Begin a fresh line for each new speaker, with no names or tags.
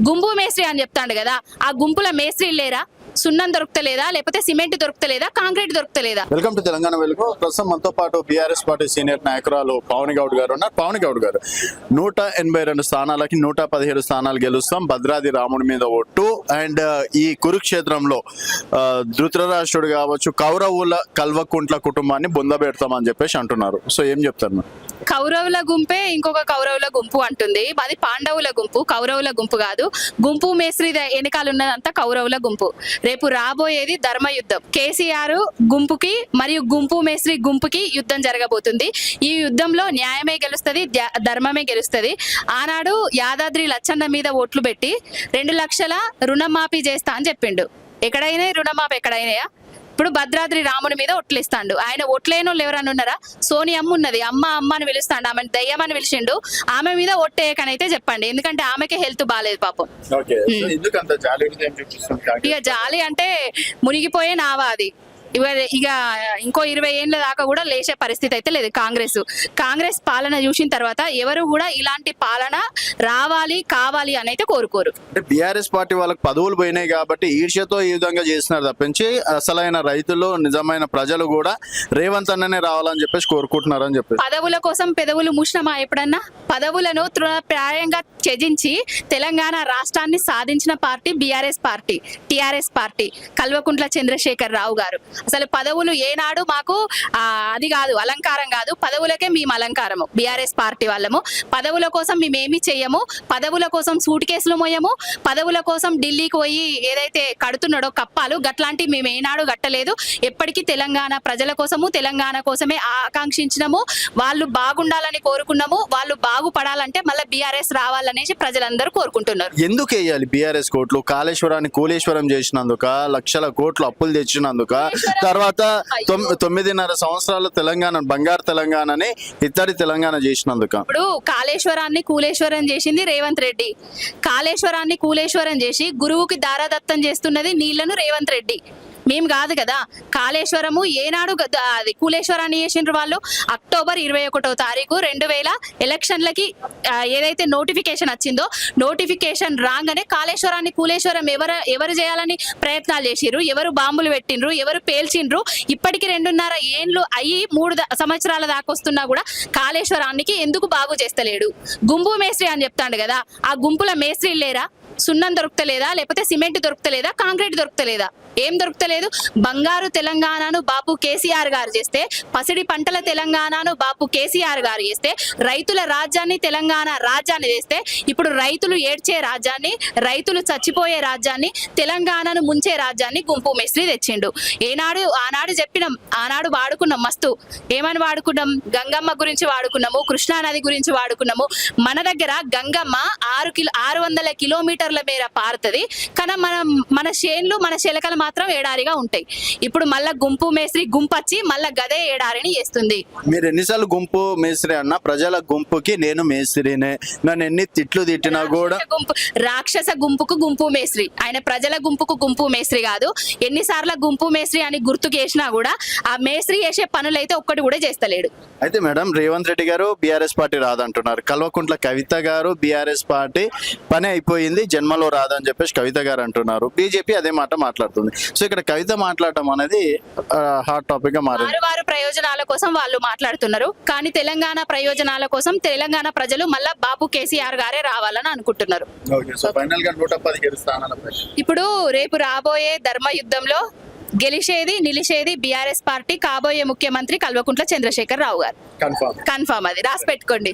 గుంపు మేస్త్రి అని చెప్తాడు కదా, ఆ గుంపుల మేస్త్రి లేరా? సున్నం దొరుకుతలేదా, లేకపోతే సిమెంట్ దొరుకుతలేదా, కాంక్రీట్ దొరుకుతలేదా?
Welcome to Telangana Velugu. ప్రస్తుతం మనతో పాటు బీఆర్ఎస్ పార్టీ సీనియర్ నాయకురాలు పవన్ గౌడ్ గారు ఉన్నారు. పవన్ గౌడ్ గారు, 182 స్థానాలకి 117 స్థానాలు గెలుస్తాం, భద్రాద్రి రాముడి మీద ఒట్టు. అండ్ ఈ కురుక్షేత్రంలో ధృతరాష్ట్రుడు కావచ్చు, కౌరవుల కల్వకుంట్ల కుటుంబాన్ని బొందబెడతామని చెప్పేసి అంటున్నారు. సో ఏం చెప్తారు మరి?
కౌరవుల గుంపే ఇంకొక కౌరవుల గుంపు అంటుంది. అది పాండవుల గుంపు, కౌరవుల గుంపు కాదు. గుంపు మేస్త్రి వెనకాల ఉన్నదంతా కౌరవుల గుంపు. రేపు రాబోయేది ధర్మయుద్ధం. కేసీఆర్ గుంపుకి మరియు గుంపు మేస్త్రి గుంపుకి యుద్ధం జరగబోతుంది. ఈ యుద్ధంలో న్యాయమే గెలుస్తుంది, ధర్మమే గెలుస్తుంది. ఆనాడు యాదాద్రి లచ్చన్న మీద ఓట్లు పెట్టి 2 లక్షల రుణమాఫీ చేస్తా అని చెప్పిండు. ఎక్కడైనా రుణమాఫీ ఎక్కడైనాయా? ఇప్పుడు భద్రాద్రి రాముడి మీద ఒట్లిస్తాడు. ఆయన ఒట్లేని వాళ్ళు ఎవరన్నా ఉన్నారా? సోని అమ్మ ఉన్నది, అమ్మ అమ్మ అని పిలుస్తాడు, ఆమె దయ్యమని పిలిచిండు. ఆమె మీద ఒట్టేయకనైతే చెప్పండి, ఎందుకంటే ఆమెకే హెల్త్ బాగాలేదు పాపం. ఇక జాలి అంటే మునిగిపోయే నావా అది. ఇక ఇంకో 20 ఏళ్ళ దాకా కూడా లేచే పరిస్థితి అయితే లేదు. కాంగ్రెస్ పాలన చూసిన తర్వాత ఎవరు కూడా ఇలాంటి పాలన రావాలి కావాలి అని అయితే కోరుకోరు.
అంటే బీఆర్ఎస్ పార్టీ వాళ్ళకి పదవులు పోయినాయి కాబట్టి ఈర్ష్యతో ఈ విధంగా చేస్తున్నారు తప్పించి అసలైన రైతులు, నిజమైన ప్రజలు కూడా రేవంత్ అన్ననే రావాలని చెప్పేసి కోరుకుంటున్నారని చెప్పేసి.
పదవుల కోసం పెదవులు మూసినమా ఎప్పుడన్నా? పదవులను తృణప్రాయంగా త్యజించి తెలంగాణ రాష్ట్రాన్ని సాధించిన party BRS party, TRS party, Kalvakuntla Chandrashekar Rao గారు. అసలు పదవులు ఏనాడు మాకు అది కాదు, అలంకారం కాదు. పదవులకే మేము అలంకారము. బీఆర్ఎస్ పార్టీ వాళ్ళము పదవుల కోసం మేమేమి చెయ్యము. పదవుల కోసం సూట్ కేసులు మోయము. పదవుల కోసం ఢిల్లీకి పోయి ఏదైతే కడుతున్నాడో కప్పాలు గట్లాంటివి మేము ఏనాడు కట్టలేదు. ఎప్పటికీ తెలంగాణ ప్రజల కోసము, తెలంగాణ కోసమే ఆకాంక్షించినము. వాళ్ళు బాగుండాలని కోరుకున్నాము. వాళ్ళు బాగుపడాలంటే మళ్ళీ బీఆర్ఎస్ రావాలనేసి ప్రజలందరూ కోరుకుంటున్నారు.
ఎందుకు వేయాలి బీఆర్ఎస్ కోట్లు? కాళేశ్వరాన్ని కూలేశ్వరం చేసినందుక, లక్షల కోట్లు అప్పులు తెచ్చినందుక, తర్వాత 9.5 సంవత్సరాల తెలంగాణ, బంగారు తెలంగాణని ఇత్తడి తెలంగాణ చేసినందుక.
ఇప్పుడు కాళేశ్వరాన్ని కూలేశ్వరం చేసింది రేవంత్ రెడ్డి. కాళేశ్వరాన్ని కూలేశ్వరం చేసి గురువుకి దారాదత్తం చేస్తున్నది నీళ్లను రేవంత్ రెడ్డి, మేము కాదు కదా. కాళేశ్వరము ఏనాడు అది కూలేశ్వరాన్ని చేసిండ్రు వాళ్ళు? అక్టోబర్ 21వ తారీఖు 2000 ఎలక్షన్లకి ఏదైతే నోటిఫికేషన్ వచ్చిందో, నోటిఫికేషన్ రాగానే కాళేశ్వరాన్ని కూలేశ్వరం ఎవరు చేయాలని ప్రయత్నాలు చేసిర్రు, ఎవరు బాంబులు పెట్టిండ్రు, ఎవరు పేల్చిండ్రు. ఇప్పటికి 2.5 ఏండ్లు అయ్యి 3 సంవత్సరాల దాకా వస్తున్నా కూడా కాళేశ్వరానికి ఎందుకు బాగు చేస్తలేడు? గుంపు మేస్త్రి అని చెప్తాడు కదా, ఆ గుంపుల మేస్త్రి లేరా? సున్నం దొరుకుతలేదా, లేకపోతే సిమెంట్ దొరుకుతలేదా, కాంక్రీట్ దొరుకుతలేదా? ఏం దొరుకుతలేదు? బంగారు తెలంగాణను బాపు కేసీఆర్ గారు చేస్తే, పసిడి పంటల తెలంగాణను బాపు కేసీఆర్ గారు చేస్తే, రైతుల రాజ్యాన్ని తెలంగాణ రాజ్యాన్ని చేస్తే, ఇప్పుడు రైతులు ఏడ్చే రాజ్యాన్ని, రైతులు చచ్చిపోయే రాజ్యాన్ని, తెలంగాణను ముంచే రాజ్యాన్ని గుంపు మేస్త్రి తెచ్చిండు. ఆనాడు చెప్పినాం, ఆనాడు వాడుకున్నాం మస్తు. ఏమని వాడుకున్నాం? గంగమ్మ గురించి వాడుకున్నాము, కృష్ణానది గురించి వాడుకున్నాము. మన దగ్గర గంగమ్మ 600 కిలోమీటర్ల మేర పారుతుంది, కానీ మన చేన్లు, మన చిలకలు మాత్రం ఏడారిగా ఉంటాయి. ఇప్పుడు మళ్ళా గుంపు మేస్త్రి గుంపచ్చి మళ్ళా గదే ఏడారిని చేస్తుంది.
మీరు ఎన్నిసార్లు గుంపు మేస్త్రి అన్నా, ప్రజల గుంపుకి నేను మేస్త్రినే, నన్ను ఎన్ని తిట్లు తిట్టినా కూడా.
రాక్షస గుంపుకు గుంపు మేస్త్రి, ఆయన ప్రజల గుంపుకు గుంపు మేస్త్రి కాదు. ఎన్నిసార్లు గుంపు మేస్త్రి అని గుర్తు చేసినా కూడా ఆ మేస్త్రి చేసే పనులైతే ఒక్కటి కూడా చేస్తలేడు.
అయితే మేడం, రేవంత్ రెడ్డి గారు బీఆర్ఎస్ పార్టీ రాదంటున్నారు, కల్వకుంట్ల కవిత గారు బీఆర్ఎస్ పార్టీ పని అయిపోయింది, జన్మలో రాదని చెప్పేసి కవిత గారు అంటున్నారు. బీజేపీ అదే మాట మాట్లాడుతుంది. సో ఇక్కడ కవిత మాట్లాడటం అనేది హాట్ టాపిక్ గా మారింది.
వారి ప్రయోజనాల కోసం వాళ్ళు మాట్లాడుతున్నారు, కానీ తెలంగాణ ప్రయోజనాల కోసం తెలంగాణ ప్రజలు మళ్ళా బాపు కేసీఆర్ గారే రావాలని అనుకుంటున్నారు. ఇప్పుడు రేపు రాబోయే ధర్మ యుద్ధంలో గెలిచేది నిలిచేది బీఆర్ఎస్ పార్టీ, కాబోయే ముఖ్యమంత్రి కల్వకుంట్ల చంద్రశేఖర్ రావు గారు. కన్ఫర్మ్, అది రాసి పెట్టుకోండి.